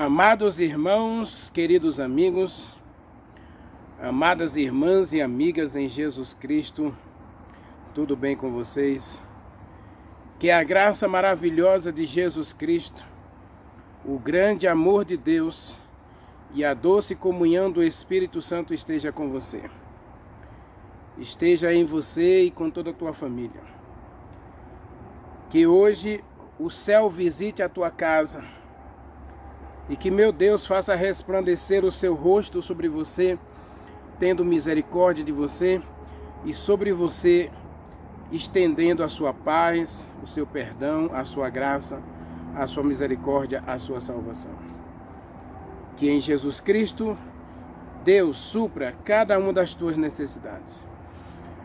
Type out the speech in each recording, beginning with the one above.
Amados irmãos, queridos amigos, amadas irmãs e amigas em Jesus Cristo, tudo bem com vocês? Que a graça maravilhosa de Jesus Cristo, o grande amor de Deus e a doce comunhão do Espírito Santo esteja com você. Esteja em você e com toda a tua família. Que hoje o céu visite a tua casa e que meu Deus faça resplandecer o seu rosto sobre você, tendo misericórdia de você e sobre você estendendo a sua paz, o seu perdão, a sua graça, a sua misericórdia, a sua salvação. Que em Jesus Cristo, Deus supra cada uma das tuas necessidades.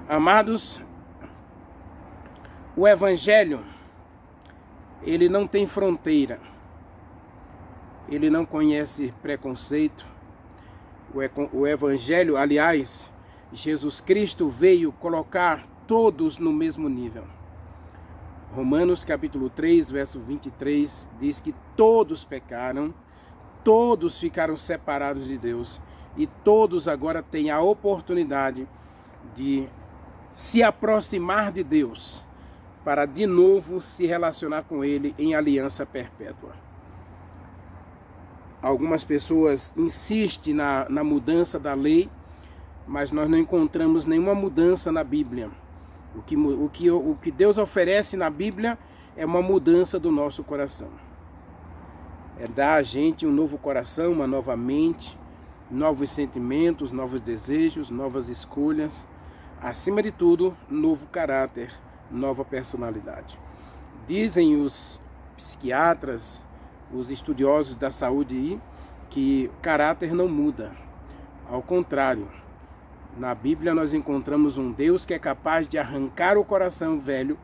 Amados, o Evangelho, ele não tem fronteira. Ele não conhece preconceito. O Evangelho, aliás, Jesus Cristo veio colocar todos no mesmo nível. Romanos capítulo 3, verso 23, diz que todos pecaram, todos ficaram separados de Deus e todos agora têm a oportunidade de se aproximar de Deus para de novo se relacionar com Ele em aliança perpétua. Algumas pessoas insistem na mudança da lei, mas nós não encontramos nenhuma mudança na Bíblia. O que Deus oferece na Bíblia é uma mudança do nosso coração. É dar a gente um novo coração, uma nova mente, novos sentimentos, novos desejos, novas escolhas. Acima de tudo, novo caráter, nova personalidade. Dizem os psiquiatras, os estudiosos da saúde, que o caráter não muda. Ao contrário, na Bíblia nós encontramos um Deus que é capaz de arrancar o coração velho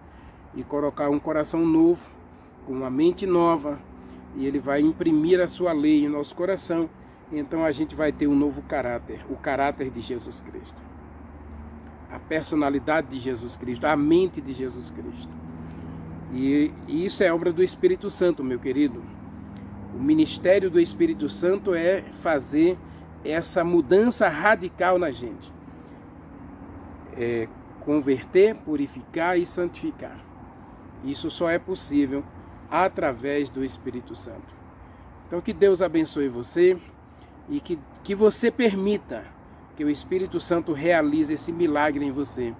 e colocar um coração novo, com uma mente nova, e Ele vai imprimir a sua lei em nosso coração, então a gente vai ter um novo caráter, o caráter de Jesus Cristo. A personalidade de Jesus Cristo, a mente de Jesus Cristo. E isso é obra do Espírito Santo, meu querido. O ministério do Espírito Santo é fazer essa mudança radical na gente. É converter, purificar e santificar. Isso só é possível através do Espírito Santo. Então que Deus abençoe você e que você permita que o Espírito Santo realize esse milagre em você,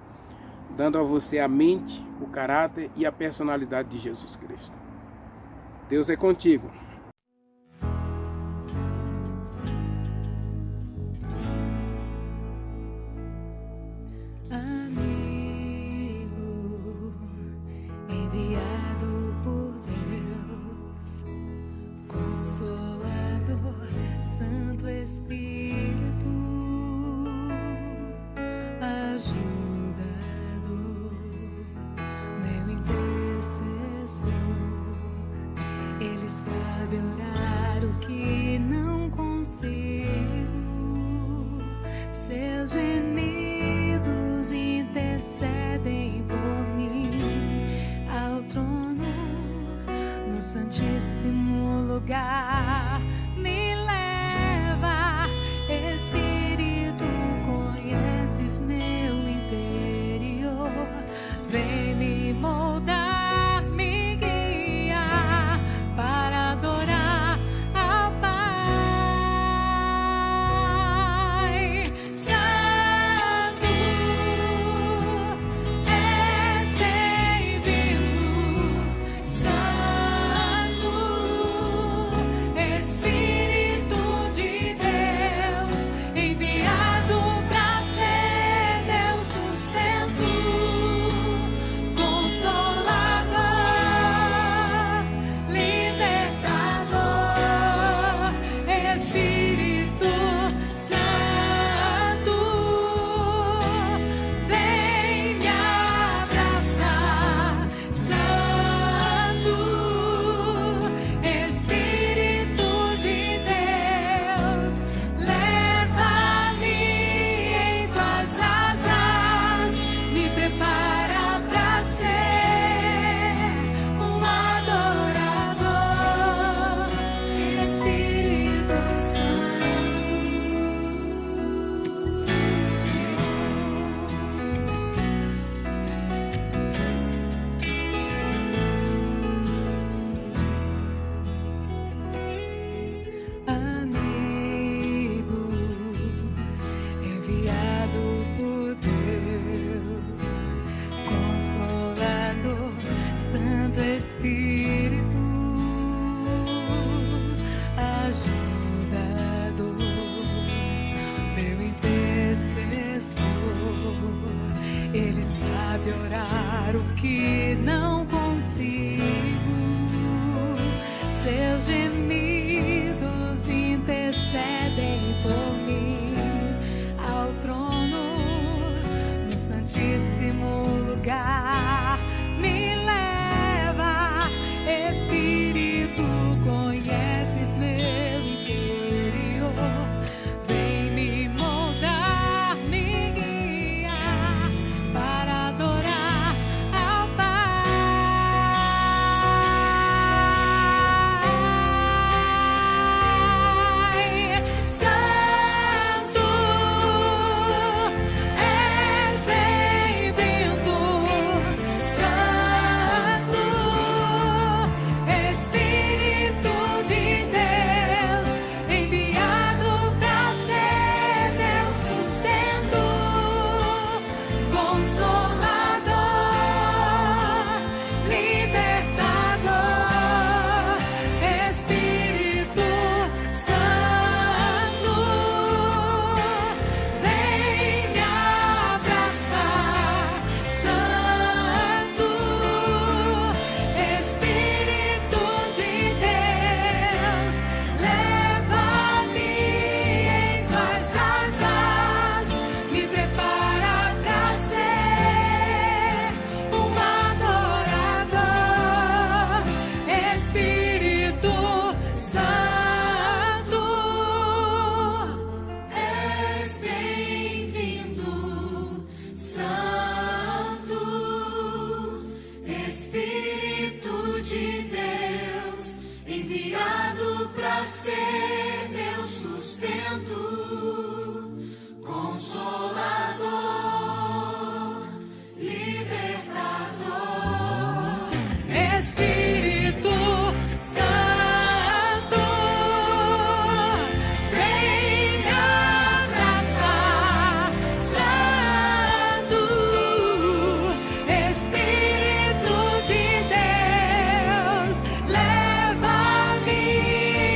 dando a você a mente, o caráter e a personalidade de Jesus Cristo. Deus é contigo. Enviado por Deus, Consolador, Santo Espírito, ajudador, meu intercessor. Ele sabe orar o que não consigo, seus gemidos intercedem por mim ao trono, no santíssimo lugar. Me leva, Espírito, conheces meu interior, vem me moldar, me guiar para adorar ao Pai. ajudador, meu intercessor. Ele sabe orar o que não consigo. Seus gemidos intercedem por mim ao trono, no santíssimo lugar. Me leva, Espírito, conheces meu interior. Vem me moldar, me guiar para adorar ao Pai. Santo, és bem-vindo. Santo, Espírito de Deus, enviado para ser teu sustento, consolador, libertador. Espírito Santo, vem me abraçar. Santo, Espírito de Deus, leva-me em tuas asas, me prepara para ser um adorador. Espírito Santo, és bem-vindo. Santo, Espírito de Deus, enviado para ser meu sustento, consolador, libertador. Espírito Santo, vem me abraçar. Santo, Espírito de Deus, leva-me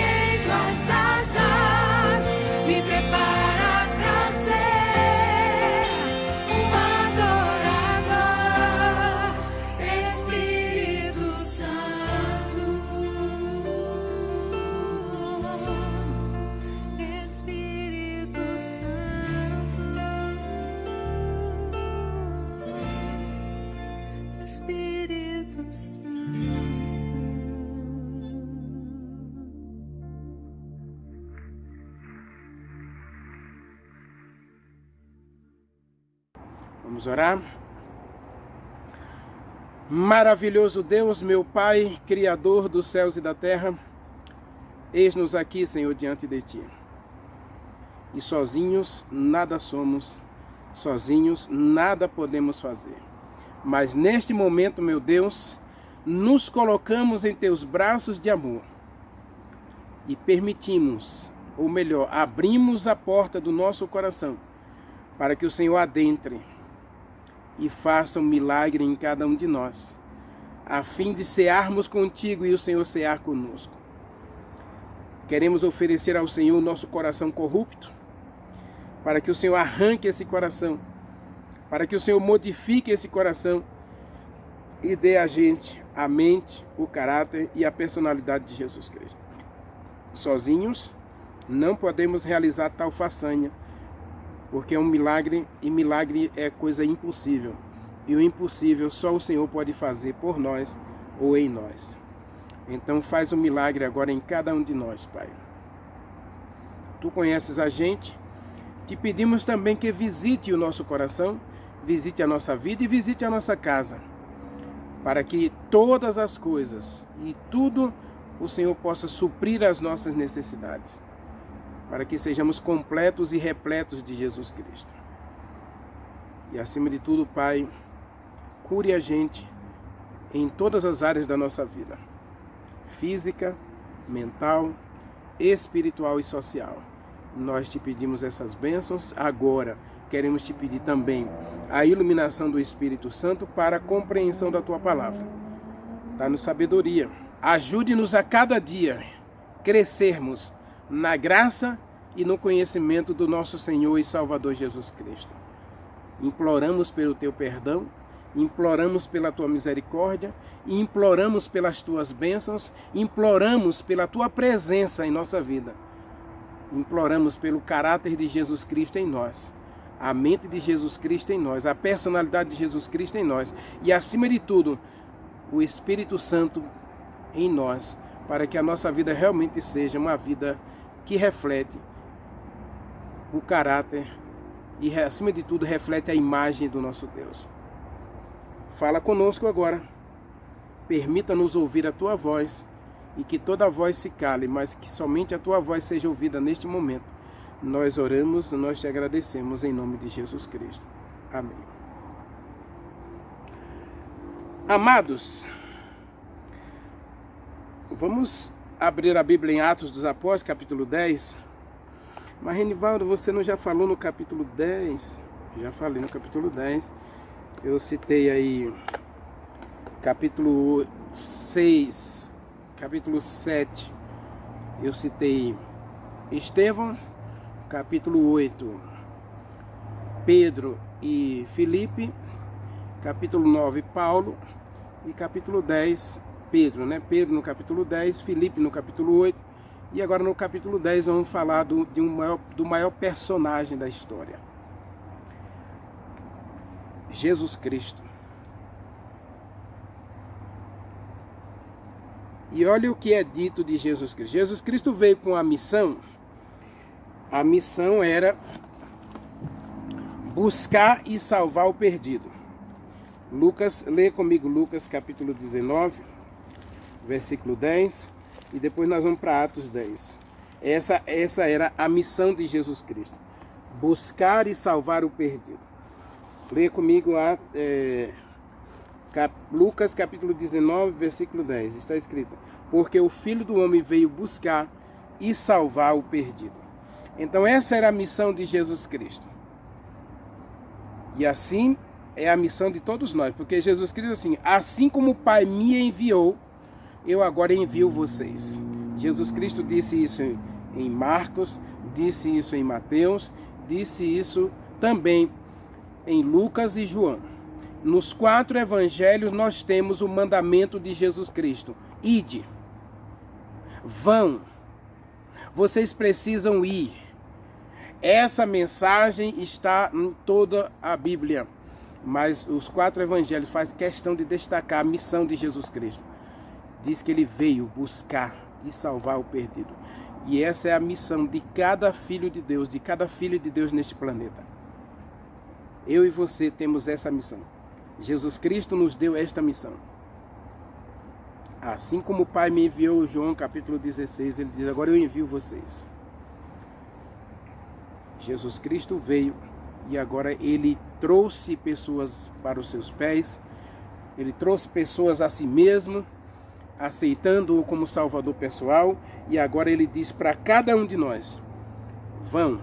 em tuas asas, me prepara para ser um adorador. Espírito Santo, Espírito Santo, Espírito Santo. Vamos orar? Maravilhoso Deus, meu Pai, Criador dos céus e da terra, eis-nos aqui, Senhor, diante de Ti. E sozinhos nada somos, sozinhos nada podemos fazer. Mas neste momento, meu Deus, nos colocamos em Teus braços de amor e permitimos, ou melhor, abrimos a porta do nosso coração para que o Senhor adentre e faça um milagre em cada um de nós, a fim de cearmos contigo e o Senhor cear conosco. Queremos oferecer ao Senhor o nosso coração corrupto, para que o Senhor arranque esse coração, para que o Senhor modifique esse coração e dê a gente a mente, o caráter e a personalidade de Jesus Cristo. Sozinhos não podemos realizar tal façanha, porque é um milagre, e milagre é coisa impossível. E o impossível só o Senhor pode fazer por nós ou em nós. Então faz um milagre agora em cada um de nós, Pai. Tu conheces a gente, te pedimos também que visite o nosso coração, visite a nossa vida e visite a nossa casa, para que todas as coisas e tudo o Senhor possa suprir as nossas necessidades, para que sejamos completos e repletos de Jesus Cristo. E acima de tudo, Pai, cure a gente em todas as áreas da nossa vida, física, mental, espiritual e social. Nós te pedimos essas bênçãos. Agora queremos te pedir também a iluminação do Espírito Santo para a compreensão da tua palavra. Dá-nos sabedoria. Ajude-nos a cada dia crescermos na graça e no conhecimento do nosso Senhor e Salvador Jesus Cristo. Imploramos pelo teu perdão, imploramos pela tua misericórdia, e imploramos pelas tuas bênçãos, imploramos pela tua presença em nossa vida. Imploramos pelo caráter de Jesus Cristo em nós, a mente de Jesus Cristo em nós, a personalidade de Jesus Cristo em nós e, acima de tudo, o Espírito Santo em nós, para que a nossa vida realmente seja uma vida que reflete o caráter e, acima de tudo, reflete a imagem do nosso Deus. Fala conosco agora, permita-nos ouvir a tua voz e que toda voz se cale, mas que somente a tua voz seja ouvida neste momento. Nós oramos, nós te agradecemos em nome de Jesus Cristo. Amém. Amados, vamos abrir a Bíblia em Atos dos Apóstolos, capítulo 10. Mas, Renivaldo, você não já falou no capítulo 10? Já falei no capítulo 10. Eu citei aí capítulo 6, capítulo 7. Eu citei Estevão, capítulo 8, Pedro e Filipe, capítulo 9, Paulo, e capítulo 10, Pedro, né? Pedro no capítulo 10, Filipe no capítulo 8, e agora no capítulo 10 vamos falar do maior personagem da história, Jesus Cristo. E olha o que é dito de Jesus Cristo. Jesus Cristo veio com a missão. A missão era buscar e salvar o perdido. Lucas, lê comigo Lucas capítulo 19, versículo 10, e depois nós vamos para Atos 10. Essa era a missão de Jesus Cristo. Buscar e salvar o perdido. Lê comigo Lucas capítulo 19, versículo 10. Está escrito: porque o Filho do Homem veio buscar e salvar o perdido. Então essa era a missão de Jesus Cristo. E assim é a missão de todos nós. Porque Jesus Cristo assim como o Pai me enviou, eu agora envio vocês. Jesus Cristo disse isso em Marcos, disse isso em Mateus, disse isso também em Lucas e João. Nos 4 evangelhos nós temos o mandamento de Jesus Cristo: ide, vão, vocês precisam ir. Essa mensagem está em toda a Bíblia, mas os 4 evangelhos fazem questão de destacar a missão de Jesus Cristo. Diz que ele veio buscar e salvar o perdido. E essa é a missão de cada filho de Deus, de cada filho de Deus neste planeta. Eu e você temos essa missão. Jesus Cristo nos deu esta missão. Assim como o Pai me enviou, João capítulo 16, ele diz: agora eu envio vocês. Jesus Cristo veio e agora ele trouxe pessoas para os seus pés, ele trouxe pessoas a si mesmo, aceitando-o como Salvador pessoal, e agora ele diz para cada um de nós: vão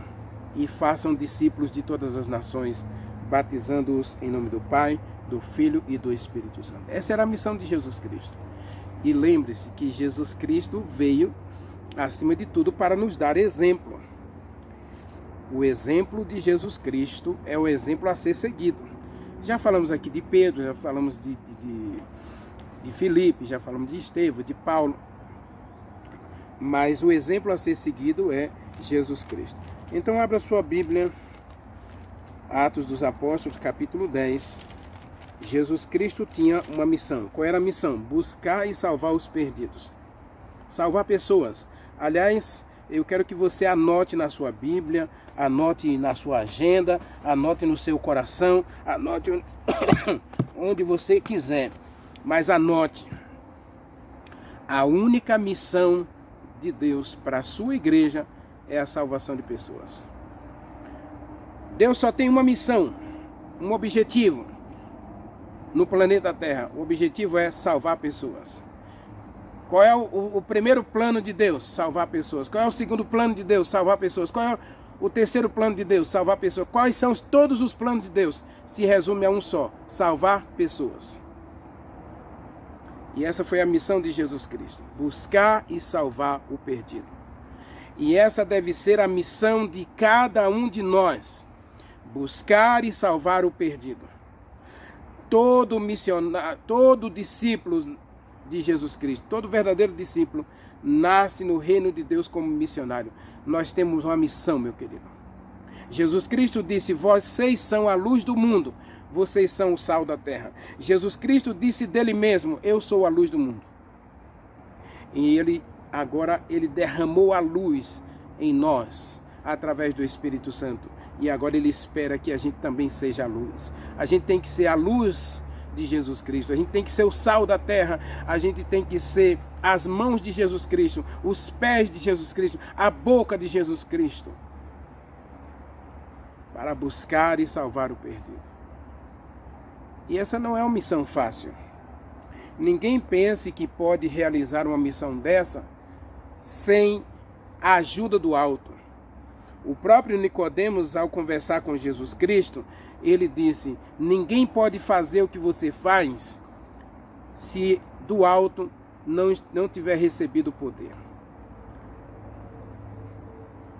e façam discípulos de todas as nações, batizando-os em nome do Pai, do Filho e do Espírito Santo. Essa era a missão de Jesus Cristo. E lembre-se que Jesus Cristo veio, acima de tudo, para nos dar exemplo. O exemplo de Jesus Cristo é o exemplo a ser seguido. Já falamos aqui de Pedro, já falamos de Filipe, já falamos de Estevão, de Paulo. Mas o exemplo a ser seguido é Jesus Cristo. Então abra sua Bíblia, Atos dos Apóstolos, capítulo 10. Jesus Cristo tinha uma missão. Qual era a missão? Buscar e salvar os perdidos. Salvar pessoas. Aliás, eu quero que você anote na sua Bíblia, anote na sua agenda, anote no seu coração, anote onde você quiser. Mas anote. A única missão de Deus para a sua igreja é a salvação de pessoas. Deus só tem uma missão, um objetivo no planeta Terra. O objetivo é salvar pessoas. Qual é o primeiro plano de Deus? Salvar pessoas. Qual é o segundo plano de Deus? Salvar pessoas. Qual é o terceiro plano de Deus? Salvar pessoas. Quais são todos os planos de Deus? Se resume a um só: salvar pessoas. E essa foi a missão de Jesus Cristo: buscar e salvar o perdido. E essa deve ser a missão de cada um de nós: buscar e salvar o perdido. Todo missionário, todo discípulo de Jesus Cristo, todo verdadeiro discípulo, nasce no reino de Deus como missionário. Nós temos uma missão, meu querido. Jesus Cristo disse: vocês são a luz do mundo, vocês são o sal da terra. Jesus Cristo disse dele mesmo: eu sou a luz do mundo. E agora ele derramou a luz em nós, através do Espírito Santo. E agora ele espera que a gente também seja a luz. A gente tem que ser a luz de Jesus Cristo. A gente tem que ser o sal da terra. A gente tem que ser as mãos de Jesus Cristo, os pés de Jesus Cristo, a boca de Jesus Cristo, para buscar e salvar o perdido. E essa não é uma missão fácil. Ninguém pense que pode realizar uma missão dessa sem a ajuda do alto. O próprio Nicodemos, ao conversar com Jesus Cristo, ele disse: ninguém pode fazer o que você faz se do alto não tiver recebido o poder.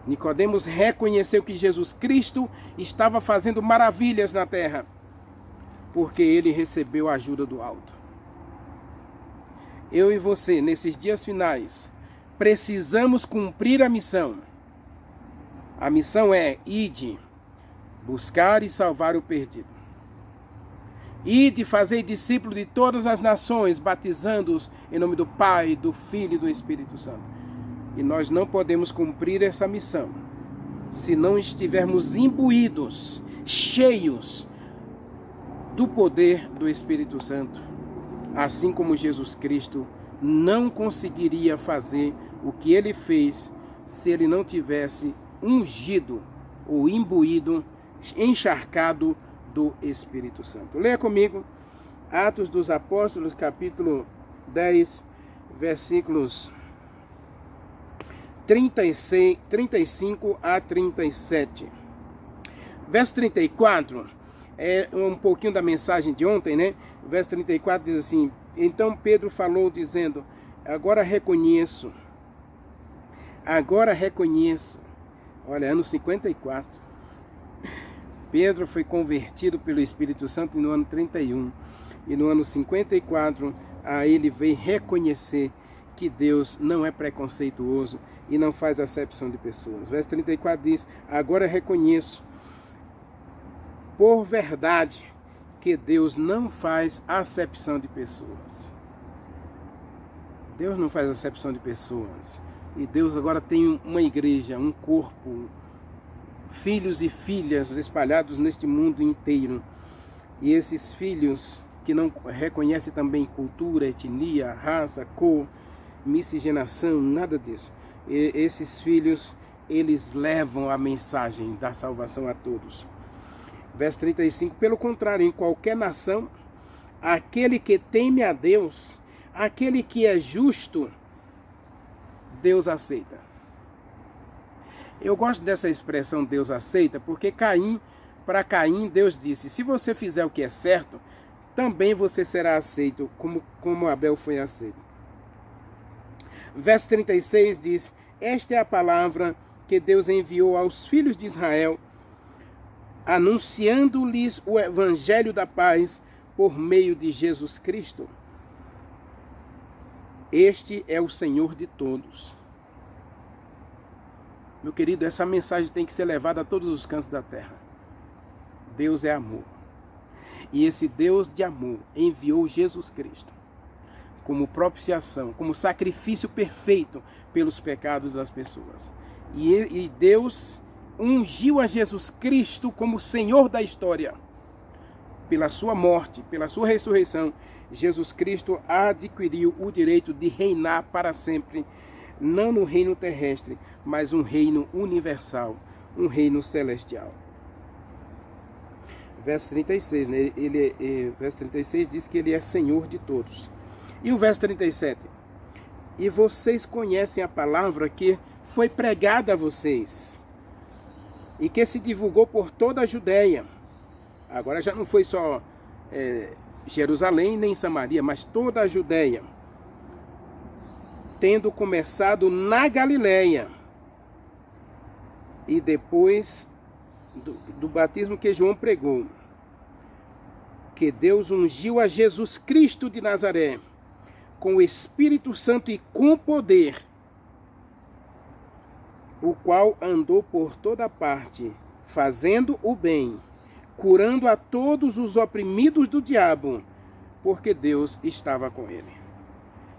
Nicodemos reconheceu que Jesus Cristo estava fazendo maravilhas na terra, porque ele recebeu a ajuda do alto. Eu e você, nesses dias finais, precisamos cumprir a missão. A missão é: ide, buscar e salvar o perdido. Ide, fazer discípulos de todas as nações, batizando-os em nome do Pai, do Filho e do Espírito Santo. E nós não podemos cumprir essa missão se não estivermos imbuídos, cheios do poder do Espírito Santo. Assim como Jesus Cristo não conseguiria fazer o que ele fez se ele não tivesse ungido ou imbuído, encharcado do Espírito Santo. Leia comigo Atos dos Apóstolos, capítulo 10, versículos 35 a 37. Verso 34 é um pouquinho da mensagem de ontem, né? O verso 34 diz assim: então Pedro falou dizendo: agora reconheço. Olha, ano 54. Pedro foi convertido pelo Espírito Santo no ano 31. E no ano 54, aí ele veio reconhecer que Deus não é preconceituoso e não faz acepção de pessoas. Verso 34 diz: agora reconheço por verdade que Deus não faz acepção de pessoas. Deus não faz acepção de pessoas. E Deus agora tem uma igreja, um corpo, filhos e filhas espalhados neste mundo inteiro. E esses filhos que não reconhecem também cultura, etnia, raça, cor, miscigenação, nada disso. E esses filhos, eles levam a mensagem da salvação a todos. Verso 35, pelo contrário, em qualquer nação, aquele que teme a Deus, aquele que é justo, Deus aceita. Eu gosto dessa expressão Deus aceita, porque para Caim, Deus disse: se você fizer o que é certo, também você será aceito, como Abel foi aceito. Verso 36 diz: esta é a palavra que Deus enviou aos filhos de Israel, anunciando-lhes o evangelho da paz por meio de Jesus Cristo. Este é o Senhor de todos. Meu querido, essa mensagem tem que ser levada a todos os cantos da terra. Deus é amor. E esse Deus de amor enviou Jesus Cristo como propiciação, como sacrifício perfeito pelos pecados das pessoas. E Deus ungiu a Jesus Cristo como Senhor da história. Pela sua morte, pela sua ressurreição, Jesus Cristo adquiriu o direito de reinar para sempre, não no reino terrestre, mas um reino universal, um reino celestial. Verso 36, né? Verso 36 diz que ele é Senhor de todos. E o verso 37, e vocês conhecem a palavra que foi pregada a vocês, e que se divulgou por toda a Judéia. Agora já não foi só Jerusalém nem Samaria, mas toda a Judéia, tendo começado na Galileia. e depois do batismo que João pregou, que Deus ungiu a Jesus Cristo de Nazaré com o Espírito Santo e com poder, o qual andou por toda parte, fazendo o bem, curando a todos os oprimidos do diabo, porque Deus estava com ele.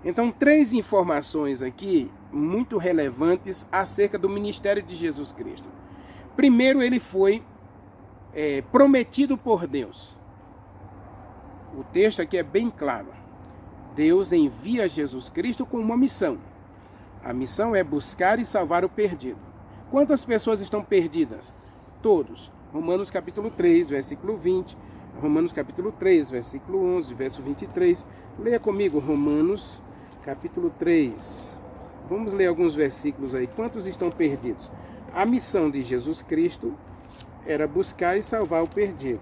Então, 3 informações aqui muito relevantes acerca do ministério de Jesus Cristo. Primeiro, ele foi prometido por Deus. O texto aqui é bem claro. Deus envia Jesus Cristo com uma missão. A missão é buscar e salvar o perdido. Quantas pessoas estão perdidas? Todos. Romanos capítulo 3, versículo 20. Romanos capítulo 3, versículo 11, verso 23. Leia comigo Romanos capítulo 3. Vamos ler alguns versículos aí. Quantos estão perdidos? A missão de Jesus Cristo era buscar e salvar o perdido.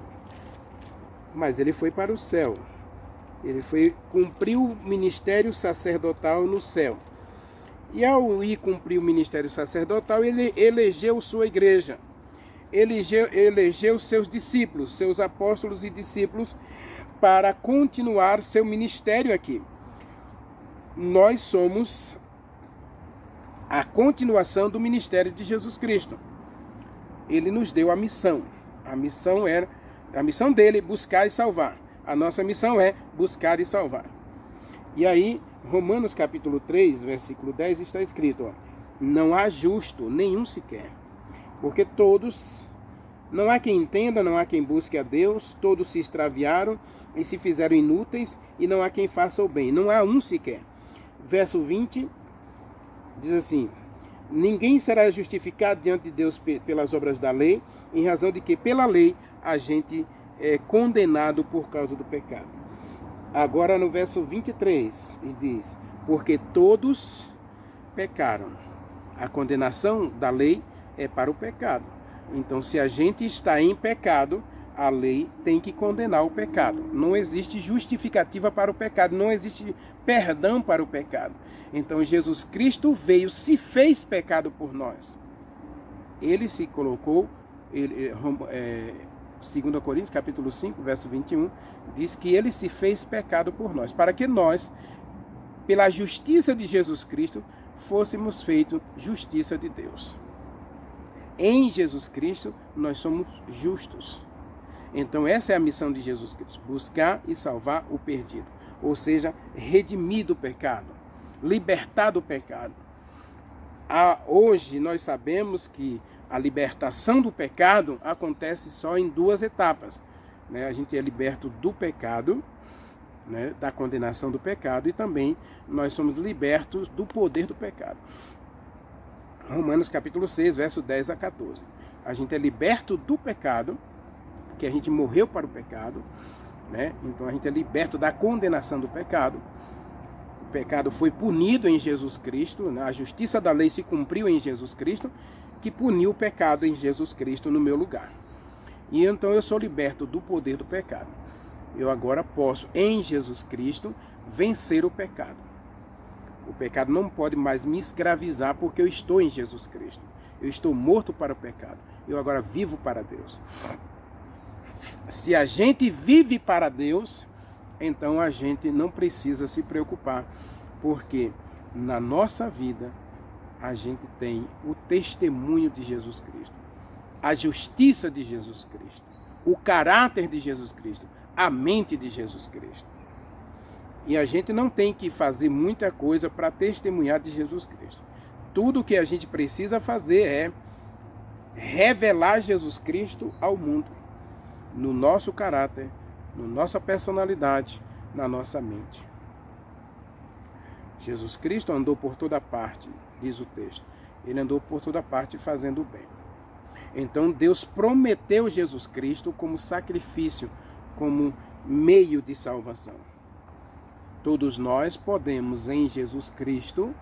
Mas ele foi para o céu. Ele cumpriu o ministério sacerdotal no céu. E ao ir cumprir o ministério sacerdotal, ele elegeu sua igreja. Elegeu seus discípulos, seus apóstolos e discípulos, para continuar seu ministério aqui. Nós somos a continuação do ministério de Jesus Cristo. Ele nos deu a missão. A missão dele, buscar e salvar. A nossa missão é buscar e salvar. E aí, Romanos capítulo 3, versículo 10, está escrito, ó, não há justo, nenhum sequer. Porque não há quem entenda, não há quem busque a Deus, todos se extraviaram e se fizeram inúteis, e não há quem faça o bem. Não há um sequer. Verso 20, diz assim, ninguém será justificado diante de Deus pelas obras da lei, em razão de que pela lei a gente é condenado por causa do pecado. Agora no verso 23, ele diz, porque todos pecaram. A condenação da lei é para o pecado. Então, se a gente está em pecado, a lei tem que condenar o pecado. Não existe justificativa para o pecado, não existe perdão para o pecado. Então, Jesus Cristo veio, se fez pecado por nós. Ele se colocou, 2 Coríntios, capítulo 5, verso 21, diz que ele se fez pecado por nós, para que nós, pela justiça de Jesus Cristo, fôssemos feitos justiça de Deus. Em Jesus Cristo, nós somos justos. Então, essa é a missão de Jesus Cristo, buscar e salvar o perdido. Ou seja, redimir do pecado, libertar do pecado. Hoje, nós sabemos que a libertação do pecado acontece só em 2 etapas. Né? A gente é liberto do pecado, né? Da condenação do pecado, e também nós somos libertos do poder do pecado. Romanos capítulo 6, verso 10 a 14. A gente é liberto do pecado, que a gente morreu para o pecado, né? Então a gente é liberto da condenação do pecado. O pecado foi punido em Jesus Cristo, né? A justiça da lei se cumpriu em Jesus Cristo, que puniu o pecado em Jesus Cristo no meu lugar. E então eu sou liberto do poder do pecado. Eu agora posso, em Jesus Cristo, vencer o pecado. O pecado não pode mais me escravizar, porque eu estou em Jesus Cristo. Eu estou morto para o pecado. Eu agora vivo para Deus. Se a gente vive para Deus, então a gente não precisa se preocupar, porque na nossa vida a gente tem o testemunho de Jesus Cristo, a justiça de Jesus Cristo, o caráter de Jesus Cristo, a mente de Jesus Cristo. E a gente não tem que fazer muita coisa para testemunhar de Jesus Cristo. Tudo que a gente precisa fazer é revelar Jesus Cristo ao mundo, no nosso caráter, na nossa personalidade, na nossa mente. Jesus Cristo andou por toda parte, diz o texto. Ele andou por toda parte fazendo o bem. Então Deus prometeu Jesus Cristo como sacrifício, como meio de salvação. Todos nós podemos em Jesus Cristo,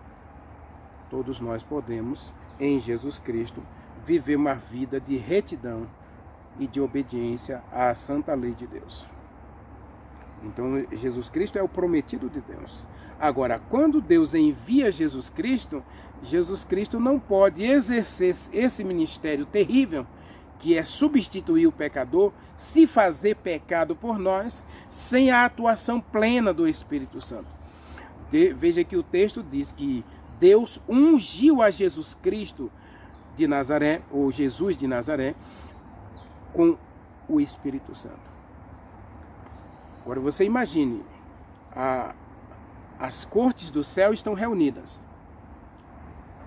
viver uma vida de retidão e de obediência à santa lei de Deus. Então, Jesus Cristo é o prometido de Deus. Agora, quando Deus envia Jesus Cristo não pode exercer esse ministério terrível, que é substituir o pecador, se fazer pecado por nós, sem a atuação plena do Espírito Santo. Veja que o texto diz que Deus ungiu a Jesus Cristo de Nazaré, ou Jesus de Nazaré, com o Espírito Santo. Agora você imagine, as cortes do céu estão reunidas.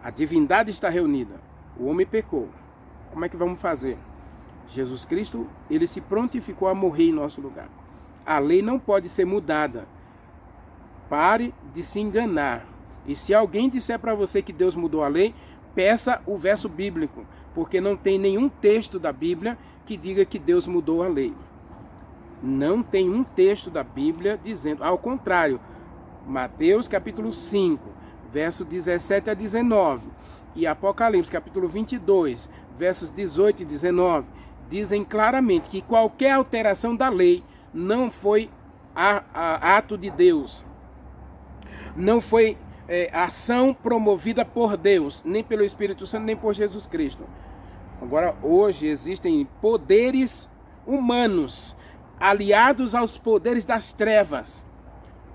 A divindade está reunida. O homem pecou. Como é que vamos fazer? Jesus Cristo, ele se prontificou a morrer em nosso lugar. A lei não pode ser mudada. Pare de se enganar. E se alguém disser para você que Deus mudou a lei, peça o verso bíblico, porque não tem nenhum texto da Bíblia que diga que Deus mudou a lei. Não tem um texto da Bíblia dizendo, ao contrário, Mateus capítulo 5, verso 17 a 19, e Apocalipse capítulo 22, versos 18 e 19, dizem claramente que qualquer alteração da lei não foi ato de Deus, não foi ação promovida por Deus, nem pelo Espírito Santo, nem por Jesus Cristo. Agora, hoje existem poderes humanos aliados aos poderes das trevas.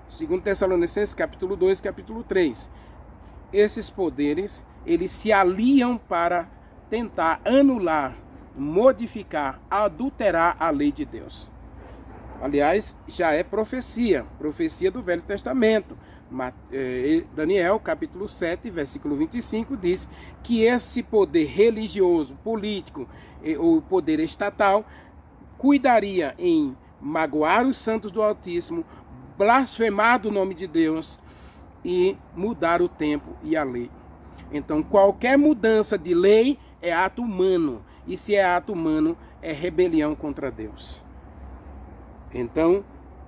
2 Tessalonicenses capítulo 2, capítulo 3. Esses poderes, eles se aliam para tentar anular, modificar, adulterar a lei de Deus. Aliás, já é profecia do Velho Testamento. Daniel, capítulo 7, versículo 25, diz que esse poder religioso, político, ou poder estatal, cuidaria em magoar os santos do Altíssimo, blasfemar do nome de Deus e mudar o tempo e a lei. Então, qualquer mudança de lei é ato humano, e se é ato humano, é rebelião contra Deus. Então,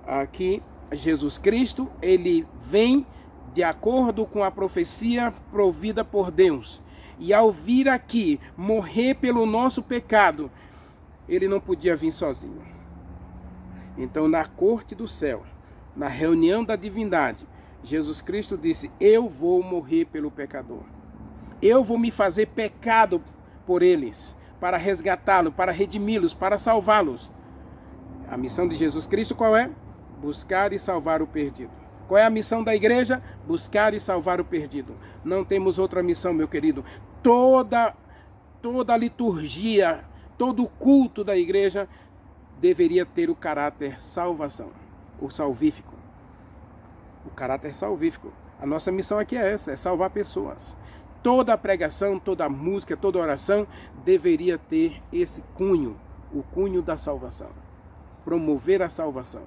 aqui, Jesus Cristo, ele vem de acordo com a profecia provida por Deus. E ao vir aqui, morrer pelo nosso pecado, ele não podia vir sozinho. Então, na corte do céu, na reunião da divindade, Jesus Cristo disse, eu vou morrer pelo pecador. Eu vou me fazer pecado por eles, para resgatá-los, para redimi-los, para salvá-los. A missão de Jesus Cristo qual é? Buscar e salvar o perdido. Qual é a missão da igreja? Buscar e salvar o perdido. Não temos outra missão, meu querido. Toda a liturgia, todo o culto da igreja deveria ter o caráter salvação, o salvífico. O caráter salvífico. A nossa missão aqui é essa, é salvar pessoas. Toda a pregação, toda a música, toda a oração deveria ter esse cunho, o cunho da salvação. Promover a salvação.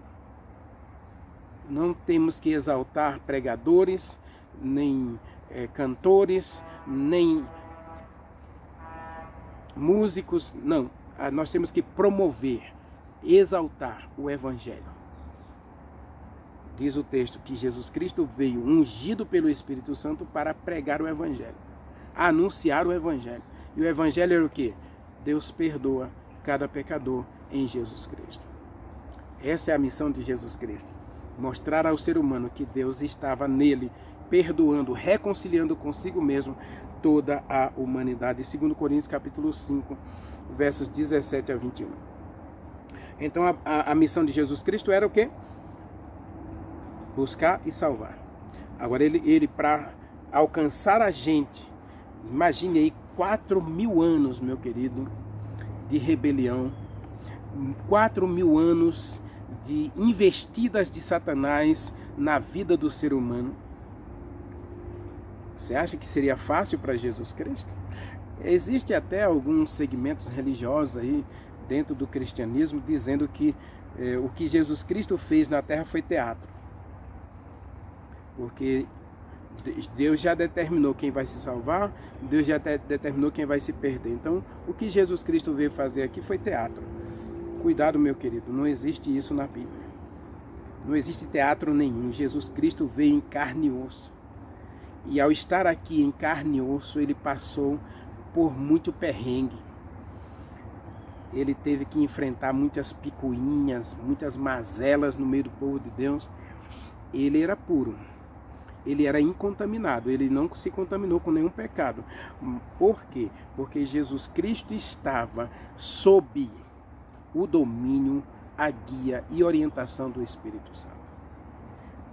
Não temos que exaltar pregadores, nem cantores, nem músicos, não. Nós temos que promover, exaltar o Evangelho. Diz o texto que Jesus Cristo veio ungido pelo Espírito Santo para pregar o Evangelho, anunciar o Evangelho. E o Evangelho era o quê? Deus perdoa cada pecador em Jesus Cristo. Essa é a missão de Jesus Cristo. Mostrar ao ser humano que Deus estava nele, perdoando, reconciliando consigo mesmo toda a humanidade. 2 Coríntios capítulo 5, versos 17 a 21. Então a missão de Jesus Cristo era o quê? Buscar e salvar. Agora ele para alcançar a gente, imagine aí 4.000 anos, meu querido, de rebelião, 4.000 anos de investidas de Satanás na vida do ser humano. Você acha que seria fácil para Jesus Cristo? Existe até alguns segmentos religiosos aí dentro do cristianismo dizendo que o que Jesus Cristo fez na terra foi teatro. Porque Deus já determinou quem vai se salvar, Deus já determinou quem vai se perder. Então, o que Jesus Cristo veio fazer aqui foi teatro. Cuidado, meu querido, não existe isso na Bíblia. Não existe teatro nenhum. Jesus Cristo veio em carne e osso. E ao estar aqui em carne e osso, ele passou por muito perrengue. ele teve que enfrentar muitas picuinhas, muitas mazelas no meio do povo de Deus. Ele era puro, ele era incontaminado, ele não se contaminou com nenhum pecado. Por quê? Porque Jesus Cristo estava sob o domínio, a guia e orientação do Espírito Santo.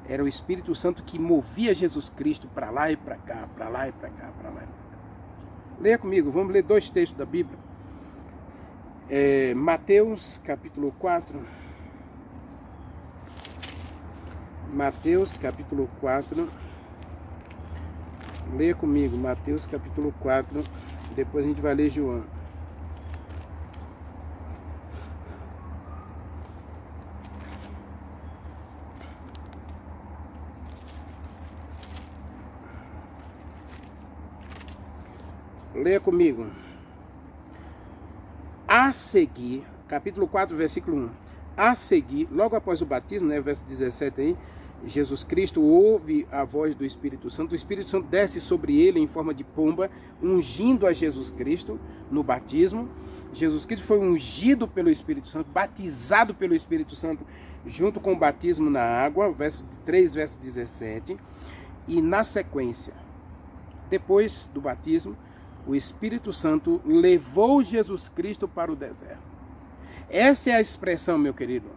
Era o Espírito Santo que movia Jesus Cristo para lá e para cá, para lá e para cá, para lá e para cá. Leia comigo, vamos ler 2 textos da Bíblia. Mateus capítulo 4. Mateus capítulo 4. Leia comigo, Mateus capítulo 4. Depois a gente vai ler João. Leia comigo. A seguir, capítulo 4, versículo 1. A seguir, logo após o batismo, né, verso 17 aí, Jesus Cristo ouve a voz do Espírito Santo. O Espírito Santo desce sobre ele em forma de pomba, ungindo a Jesus Cristo no batismo. Jesus Cristo foi ungido pelo Espírito Santo, batizado pelo Espírito Santo, junto com o batismo na água, verso 3, verso 17. E na sequência, depois do batismo, o Espírito Santo levou Jesus Cristo para o deserto. Essa é a expressão, meu querido.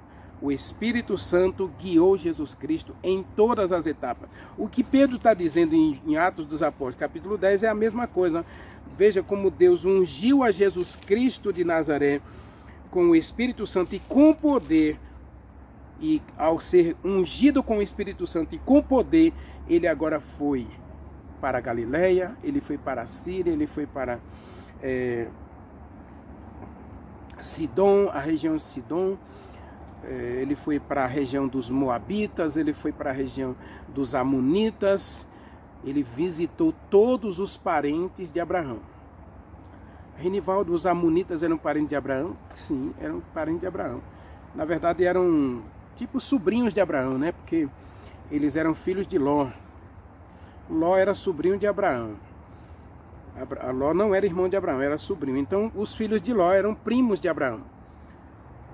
O Espírito Santo guiou Jesus Cristo em todas as etapas. O que Pedro está dizendo em Atos dos Apóstolos, capítulo 10, é a mesma coisa. Veja como Deus ungiu a Jesus Cristo de Nazaré com o Espírito Santo e com poder. E ao ser ungido com o Espírito Santo e com poder, ele agora foi para a Galileia, ele foi para a Síria, ele foi para Sidom, a região de Sidom, ele foi para a região dos Moabitas, ele foi para a região dos Amonitas, ele visitou todos os parentes de Abraão. Renivaldo, os Amonitas eram parentes de Abraão? Sim, eram parentes de Abraão. Na verdade eram tipo sobrinhos de Abraão, né? Porque eles eram filhos de Ló. Ló era sobrinho de Abraão. Ló não era irmão de Abraão, era sobrinho. Então, os filhos de Ló eram primos de Abraão.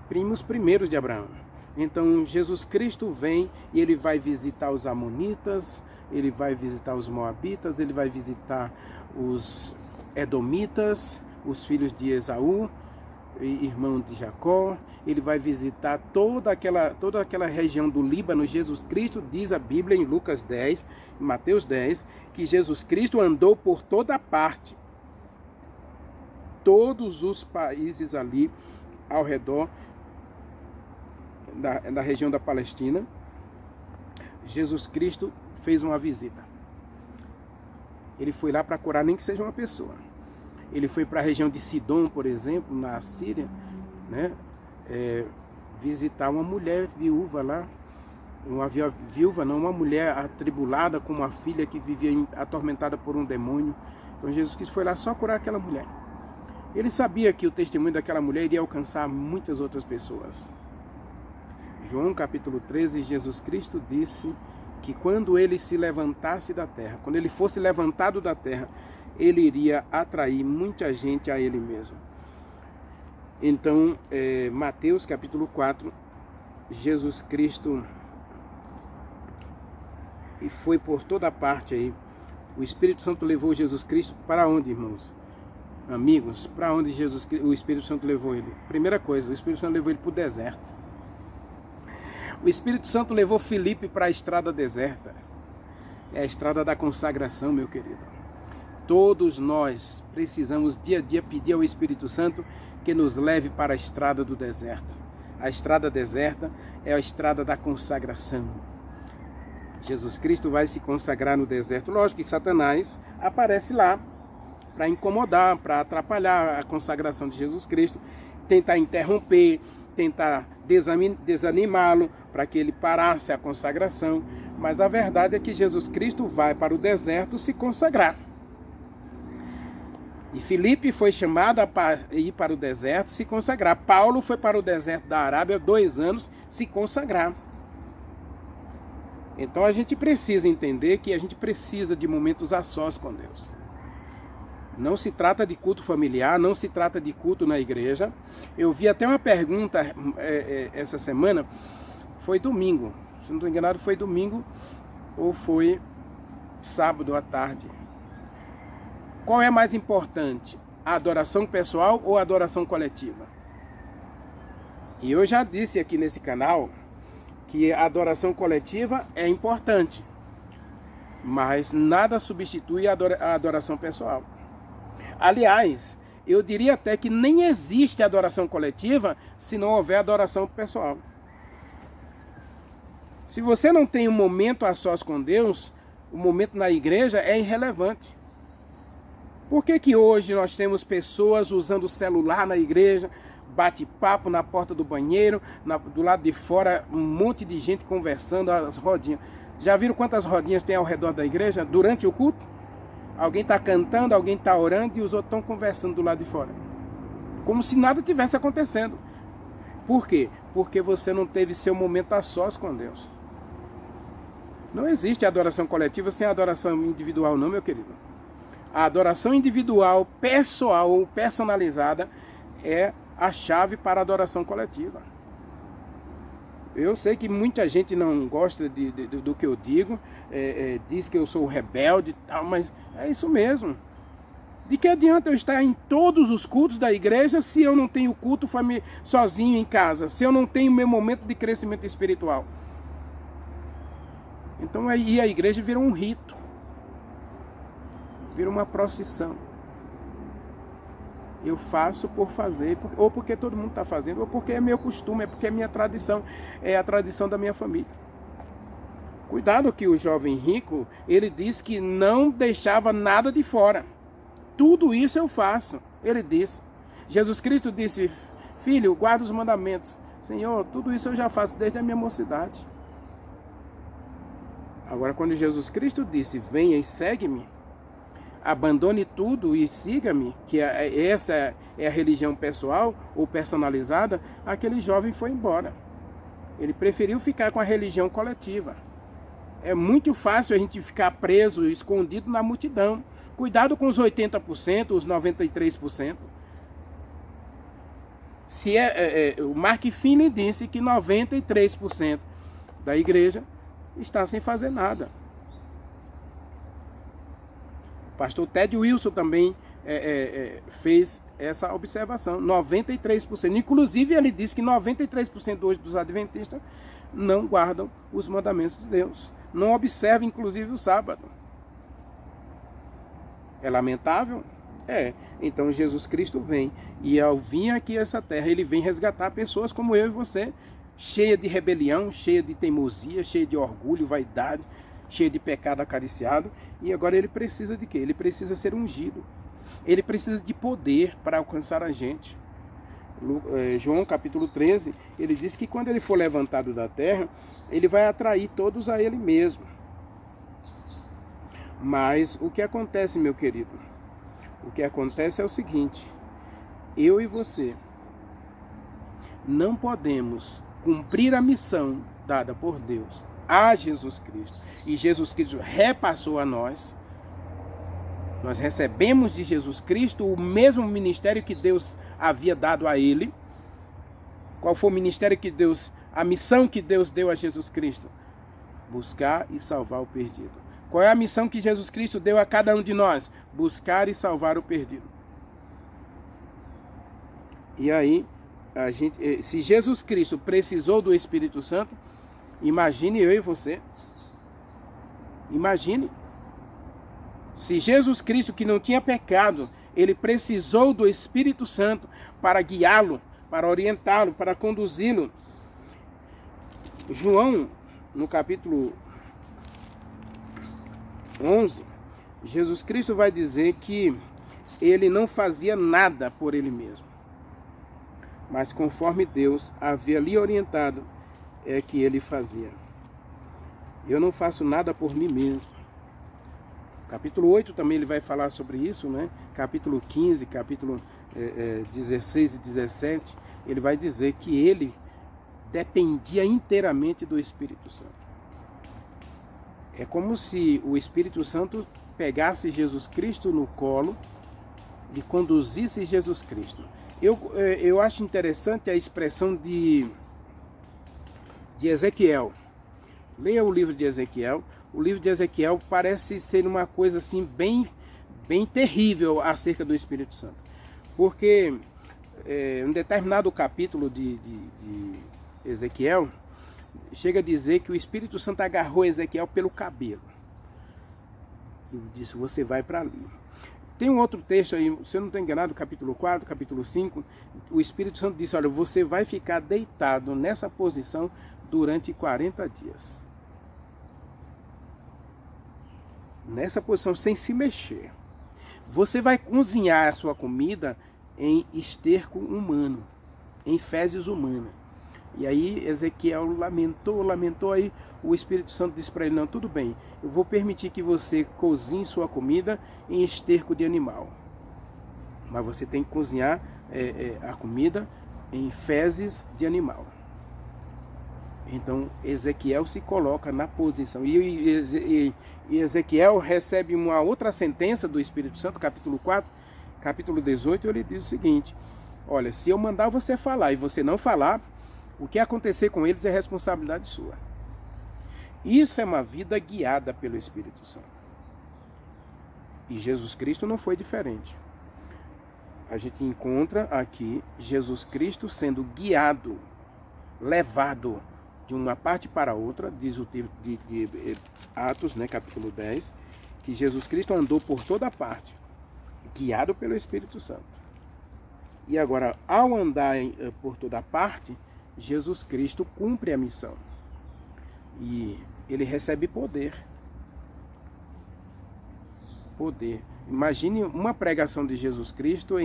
Primos primeiros de Abraão. Então, Jesus Cristo vem e ele vai visitar os Amonitas, ele vai visitar os Moabitas, ele vai visitar os Edomitas, os filhos de Esaú, irmão de Jacó. Ele vai visitar toda aquela região do Líbano. Jesus Cristo, diz a Bíblia em Lucas 10, em Mateus 10, que Jesus Cristo andou por toda parte. Todos os países ali ao redor da região da Palestina, Jesus Cristo fez uma visita. Ele foi lá para curar nem que seja uma pessoa. Ele foi para a região de Sidom, por exemplo, na Síria, né? Visitar uma mulher viúva lá, uma mulher atribulada com uma filha que vivia atormentada por um demônio. Então Jesus Cristo foi lá só curar aquela mulher. Ele sabia que o testemunho daquela mulher iria alcançar muitas outras pessoas. João capítulo 13, Jesus Cristo disse que quando ele se levantasse da terra, quando ele fosse levantado da terra, ele iria atrair muita gente a ele mesmo. Então, Mateus capítulo 4, Jesus Cristo e foi por toda parte aí. O Espírito Santo levou Jesus Cristo para onde, irmãos? Amigos, para onde o Espírito Santo levou ele? Primeira coisa, o Espírito Santo levou ele para o deserto. O Espírito Santo levou Filipe para a estrada deserta. É a estrada da consagração, meu querido. Todos nós precisamos dia a dia pedir ao Espírito Santo que nos leve para a estrada do deserto. A estrada deserta é a estrada da consagração. Jesus Cristo vai se consagrar no deserto. Lógico que Satanás aparece lá para incomodar, para atrapalhar a consagração de Jesus Cristo, tentar interromper, tentar desanimá-lo para que ele parasse a consagração. Mas a verdade é que Jesus Cristo vai para o deserto se consagrar. E Filipe foi chamado a ir para o deserto se consagrar. Paulo foi para o deserto da Arábia 2 anos se consagrar. Então a gente precisa entender que a gente precisa de momentos a sós com Deus. Não se trata de culto familiar, não se trata de culto na igreja. Eu vi até uma pergunta essa semana, foi domingo, se não estou enganado foi domingo ou foi sábado à tarde. Qual é mais importante, a adoração pessoal ou a adoração coletiva? E eu já disse aqui nesse canal que a adoração coletiva é importante, mas nada substitui a adoração pessoal. Aliás, eu diria até que nem existe adoração coletiva se não houver adoração pessoal. Se você não tem um momento a sós com Deus, o momento na igreja é irrelevante. Por que hoje nós temos pessoas usando o celular na igreja, bate-papo na porta do banheiro, do lado de fora, um monte de gente conversando, as rodinhas. Já viram quantas rodinhas tem ao redor da igreja durante o culto? Alguém está cantando, alguém está orando e os outros estão conversando do lado de fora. Como se nada tivesse acontecendo. Por quê? Porque você não teve seu momento a sós com Deus. Não existe adoração coletiva sem adoração individual não, meu querido. A adoração individual, pessoal ou personalizada é a chave para a adoração coletiva. Eu sei que muita gente não gosta do que eu digo, diz que eu sou rebelde e tal, mas é isso mesmo. De que adianta eu estar em todos os cultos da igreja se eu não tenho culto sozinho em casa, se eu não tenho meu momento de crescimento espiritual? Então aí a igreja vira um rito, vira uma procissão. Eu faço por fazer, ou porque todo mundo está fazendo, ou porque é meu costume, é porque é minha tradição, é a tradição da minha família. Cuidado que o jovem rico, ele disse que não deixava nada de fora. Tudo isso eu faço, ele disse. Jesus Cristo disse, filho, guarda os mandamentos. Senhor, tudo isso eu já faço desde a minha mocidade. Agora, quando Jesus Cristo disse, venha e segue-me, abandone tudo e siga-me, que essa é a religião pessoal ou personalizada, aquele jovem foi embora. Ele preferiu ficar com a religião coletiva. É muito fácil a gente ficar preso, escondido na multidão. Cuidado com os 80%, os 93%. O Mark Finney disse que 93% da igreja está sem fazer nada. O pastor Ted Wilson também fez essa observação. 93%. Inclusive ele disse que 93% hoje dos adventistas não guardam os mandamentos de Deus. Não observam inclusive o sábado. É lamentável? É. Então Jesus Cristo vem. E ao vir aqui a essa terra, ele vem resgatar pessoas como eu e você, cheia de rebelião, cheia de teimosia, cheia de orgulho, vaidade, cheia de pecado acariciado. E agora ele precisa de quê? Ele precisa ser ungido. Ele precisa de poder para alcançar a gente. João capítulo 13, ele diz que quando ele for levantado da terra, ele vai atrair todos a ele mesmo. Mas o que acontece, meu querido? O que acontece é o seguinte: eu e você não podemos cumprir a missão dada por Deus a Jesus Cristo, e Jesus Cristo repassou a nós. Nós recebemos de Jesus Cristo o mesmo ministério que Deus havia dado a ele. Qual foi o ministério que Deus, a missão que Deus deu a Jesus Cristo? Buscar e salvar o perdido. Qual é a missão que Jesus Cristo deu a cada um de nós? Buscar e salvar o perdido. E aí, se Jesus Cristo precisou do Espírito Santo, imagine eu e você. Imagine. Se Jesus Cristo, que não tinha pecado, ele precisou do Espírito Santo para guiá-lo, para orientá-lo, para conduzi-lo. João, no capítulo 11, Jesus Cristo vai dizer que ele não fazia nada por ele mesmo, mas conforme Deus havia lhe orientado, é que ele fazia. Eu não faço nada por mim mesmo. Capítulo 8 também ele vai falar sobre isso, né? Capítulo 15, capítulo 16 e 17, ele vai dizer que ele dependia inteiramente do Espírito Santo. É como se o Espírito Santo pegasse Jesus Cristo no colo lhe conduzisse Jesus Cristo. Eu acho interessante a expressão de Ezequiel. Leia o livro de Ezequiel. O livro de Ezequiel parece ser uma coisa assim bem terrível acerca do Espírito Santo. Porque em um determinado capítulo de Ezequiel, chega a dizer que o Espírito Santo agarrou Ezequiel pelo cabelo. E disse, você vai para ali. Tem um outro texto aí, se eu não estou enganado, capítulo 4, capítulo 5, o Espírito Santo disse, olha, você vai ficar deitado nessa posição durante 40 dias. Nessa posição, sem se mexer. Você vai cozinhar a sua comida em esterco humano, em fezes humanas. E aí Ezequiel lamentou, aí o Espírito Santo disse para ele, não, tudo bem, eu vou permitir que você cozinhe sua comida em esterco de animal. Mas você tem que cozinhar a comida em fezes de animal. Então Ezequiel se coloca na posição. E Ezequiel recebe uma outra sentença do Espírito Santo, capítulo 4, capítulo 18, ele diz o seguinte, olha, se eu mandar você falar e você não falar, o que acontecer com eles é responsabilidade sua. Isso é uma vida guiada pelo Espírito Santo. E Jesus Cristo não foi diferente. A gente encontra aqui Jesus Cristo sendo guiado, levado de uma parte para outra, diz o texto de Atos, né, capítulo 10, que Jesus Cristo andou por toda parte, guiado pelo Espírito Santo. E agora, ao andar por toda parte, Jesus Cristo cumpre a missão. E ele recebe poder. Poder. Imagine uma pregação de Jesus Cristo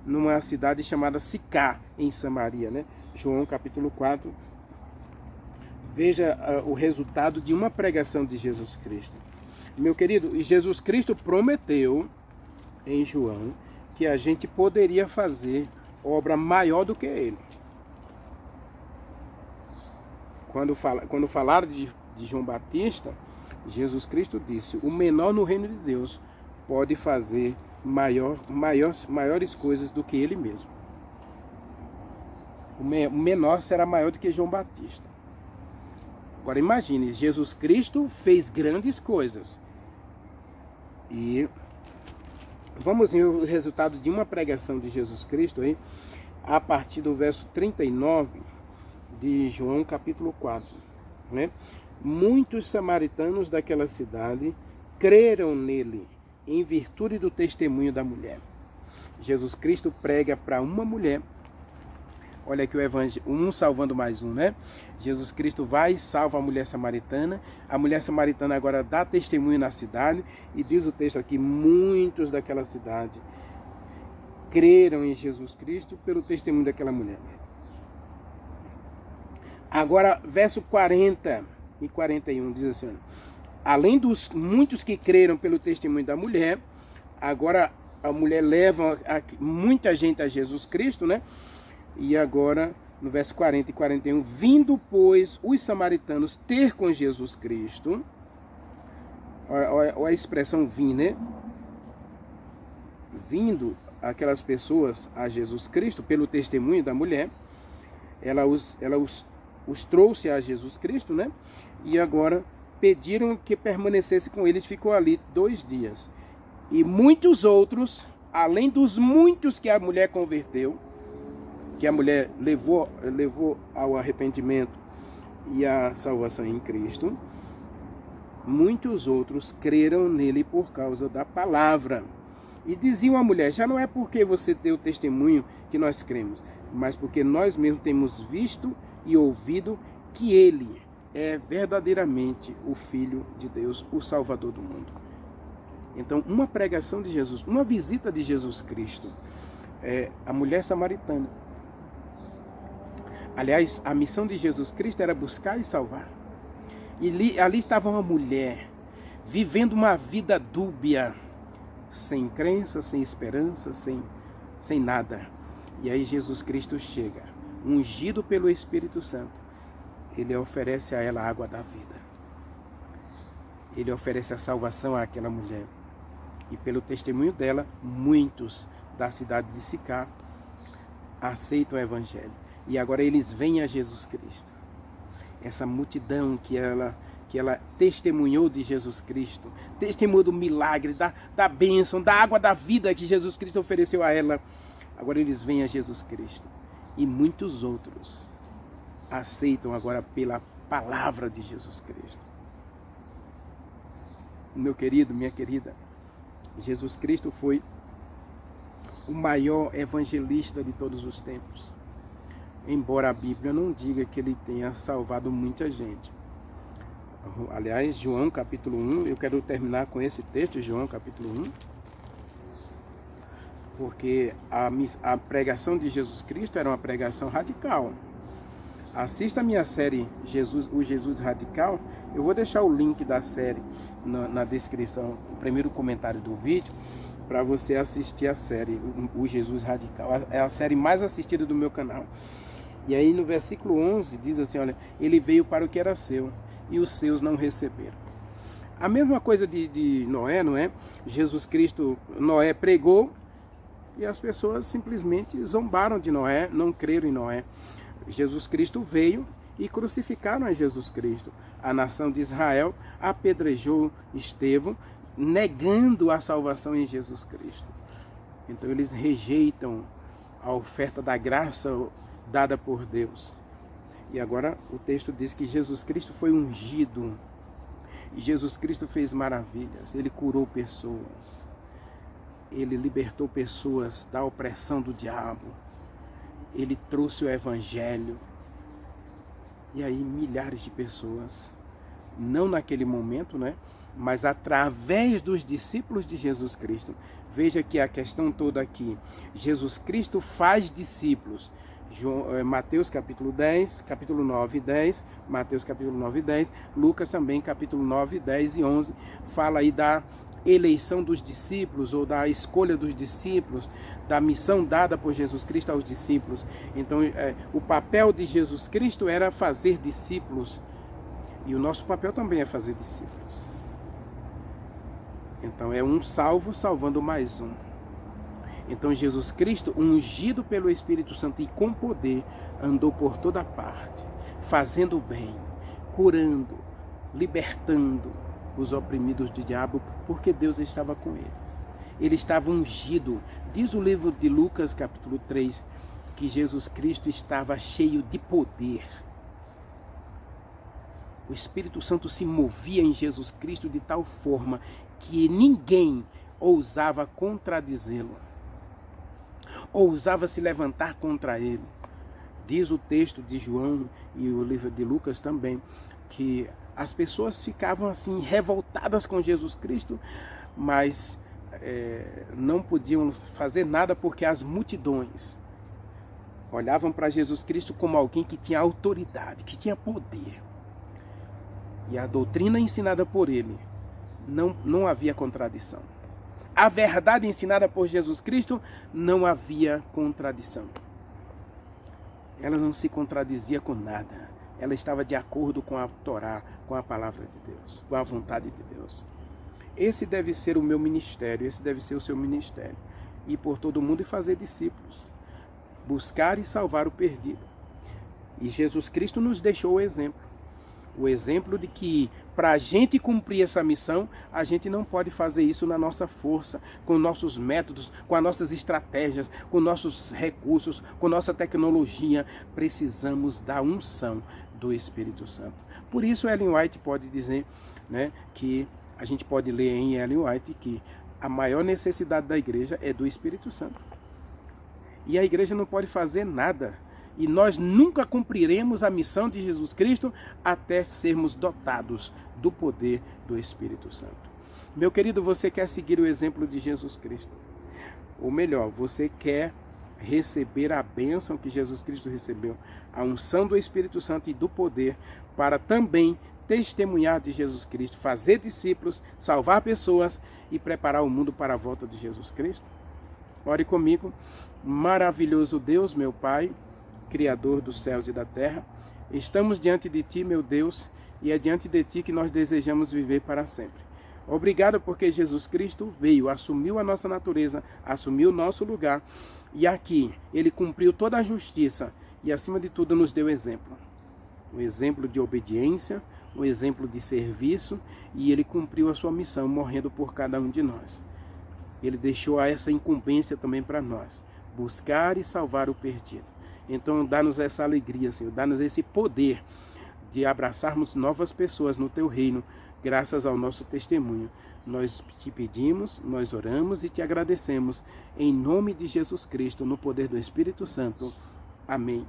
numa cidade chamada Sicá, em Samaria, né? João capítulo 4. Veja o resultado de uma pregação de Jesus Cristo. Meu querido, Jesus Cristo prometeu em João que a gente poderia fazer obra maior do que ele. Quando falaram de João Batista, Jesus Cristo disse, o menor no reino de Deus pode fazer maiores coisas do que ele mesmo. O menor será maior do que João Batista. Agora imagine, Jesus Cristo fez grandes coisas. E vamos ver o resultado de uma pregação de Jesus Cristo aí, a partir do verso 39 de João capítulo 4. Né? Muitos samaritanos daquela cidade creram nele, em virtude do testemunho da mulher. Jesus Cristo prega para uma mulher. Olha aqui o evangelho, um salvando mais um, né? Jesus Cristo vai e salva a mulher samaritana. A mulher samaritana agora dá testemunho na cidade. E diz o texto aqui, muitos daquela cidade creram em Jesus Cristo pelo testemunho daquela mulher. Agora, verso 40 e 41 diz assim, além dos muitos que creram pelo testemunho da mulher, agora a mulher leva muita gente a Jesus Cristo, né? E agora, no verso 40 e 41, vindo, pois, os samaritanos ter com Jesus Cristo, olha a expressão vir, né? Vindo aquelas pessoas a Jesus Cristo, pelo testemunho da mulher, ela os trouxe a Jesus Cristo, né? E agora pediram que permanecesse com eles, ficou ali 2 dias. E muitos outros, além dos muitos que a mulher converteu, que a mulher levou ao arrependimento e à salvação em Cristo, muitos outros creram nele por causa da palavra. E diziam à mulher, já não é porque você deu testemunho que nós cremos, mas porque nós mesmos temos visto e ouvido que ele é verdadeiramente o Filho de Deus, o Salvador do mundo. Então, uma pregação de Jesus, uma visita de Jesus Cristo, a mulher samaritana. Aliás, a missão de Jesus Cristo era buscar e salvar. E ali estava uma mulher vivendo uma vida dúbia, sem crença, sem esperança, sem nada. E aí Jesus Cristo chega, ungido pelo Espírito Santo. Ele oferece a ela a água da vida. Ele oferece a salvação àquela mulher. E pelo testemunho dela, muitos da cidade de Sicar aceitam o evangelho. E agora eles vêm a Jesus Cristo. Essa multidão que ela testemunhou de Jesus Cristo, testemunhou do milagre, da bênção, da água da vida que Jesus Cristo ofereceu a ela. Agora eles vêm a Jesus Cristo. E muitos outros aceitam agora pela palavra de Jesus Cristo. Meu querido, minha querida, Jesus Cristo foi o maior evangelista de todos os tempos. Embora a Bíblia não diga que ele tenha salvado muita gente. Aliás, João capítulo 1, eu quero terminar com esse texto, João capítulo 1, porque a pregação de Jesus Cristo era uma pregação radical. Assista a minha série O Jesus Radical. Eu vou deixar o link da série na descrição, o primeiro comentário do vídeo, para você assistir a série O Jesus Radical. É a série mais assistida do meu canal. E aí no versículo 11 diz assim, olha, ele veio para o que era seu e os seus não receberam. A mesma coisa de Noé, não é? Jesus Cristo, Noé pregou e as pessoas simplesmente zombaram de Noé, não creram em Noé. Jesus Cristo veio e crucificaram a Jesus Cristo. A nação de Israel apedrejou Estevão, negando a salvação em Jesus Cristo. Então eles rejeitam a oferta da graça dada por Deus. E agora o texto diz que Jesus Cristo foi ungido. E Jesus Cristo fez maravilhas. Ele curou pessoas. Ele libertou pessoas da opressão do diabo. Ele trouxe o evangelho. E aí milhares de pessoas, não naquele momento, né? Mas através dos discípulos de Jesus Cristo. Veja que a questão toda aqui, Jesus Cristo faz discípulos. Mateus capítulo 10, capítulo 9 e 10, Mateus capítulo 9 e 10, Lucas também capítulo 9, 10 e 11, fala aí da eleição dos discípulos, ou da escolha dos discípulos, da missão dada por Jesus Cristo aos discípulos. Então, o papel de Jesus Cristo era fazer discípulos, e o nosso papel também é fazer discípulos. Então, é um salvo salvando mais um. Então, Jesus Cristo, ungido pelo Espírito Santo e com poder, andou por toda parte, fazendo o bem, curando, libertando os oprimidos do diabo, porque Deus estava com ele. Ele estava ungido. Diz o livro de Lucas, capítulo 3, que Jesus Cristo estava cheio de poder. O Espírito Santo se movia em Jesus Cristo de tal forma que ninguém ousava contradizê-lo, ousava se levantar contra ele. Diz o texto de João e o livro de Lucas também, que as pessoas ficavam assim revoltadas com Jesus Cristo, mas não podiam fazer nada porque as multidões olhavam para Jesus Cristo como alguém que tinha autoridade, que tinha poder. E a doutrina ensinada por ele, não havia contradição. A verdade ensinada por Jesus Cristo, não havia contradição. Ela não se contradizia com nada. Ela estava de acordo com a Torá, com a palavra de Deus, com a vontade de Deus. Esse deve ser o meu ministério, esse deve ser o seu ministério. Ir por todo mundo e fazer discípulos. Buscar e salvar o perdido. E Jesus Cristo nos deixou o exemplo. O exemplo de que, para a gente cumprir essa missão, a gente não pode fazer isso na nossa força, com nossos métodos, com as nossas estratégias, com nossos recursos, com nossa tecnologia. Precisamos da unção do Espírito Santo. Por isso, Ellen White pode dizer, né, que a gente pode ler em Ellen White que a maior necessidade da igreja é do Espírito Santo. E a igreja não pode fazer nada. E nós nunca cumpriremos a missão de Jesus Cristo até sermos dotados do poder do Espírito Santo. Meu querido, você quer seguir o exemplo de Jesus Cristo? Ou melhor, você quer receber a bênção que Jesus Cristo recebeu, a unção do Espírito Santo e do poder, para também testemunhar de Jesus Cristo, fazer discípulos, salvar pessoas e preparar o mundo para a volta de Jesus Cristo? Ore comigo. Maravilhoso Deus, meu Pai, Criador dos céus e da terra, estamos diante de Ti, meu Deus, e é diante de Ti que nós desejamos viver para sempre. Obrigado porque Jesus Cristo veio, assumiu a nossa natureza, assumiu o nosso lugar e aqui ele cumpriu toda a justiça e acima de tudo nos deu exemplo. Um exemplo de obediência, um exemplo de serviço e ele cumpriu a sua missão morrendo por cada um de nós. Ele deixou essa incumbência também para nós, buscar e salvar o perdido. Então dá-nos essa alegria, Senhor, dá-nos esse poder de abraçarmos novas pessoas no Teu reino, graças ao nosso testemunho. Nós te pedimos, nós oramos e te agradecemos, em nome de Jesus Cristo, no poder do Espírito Santo. Amém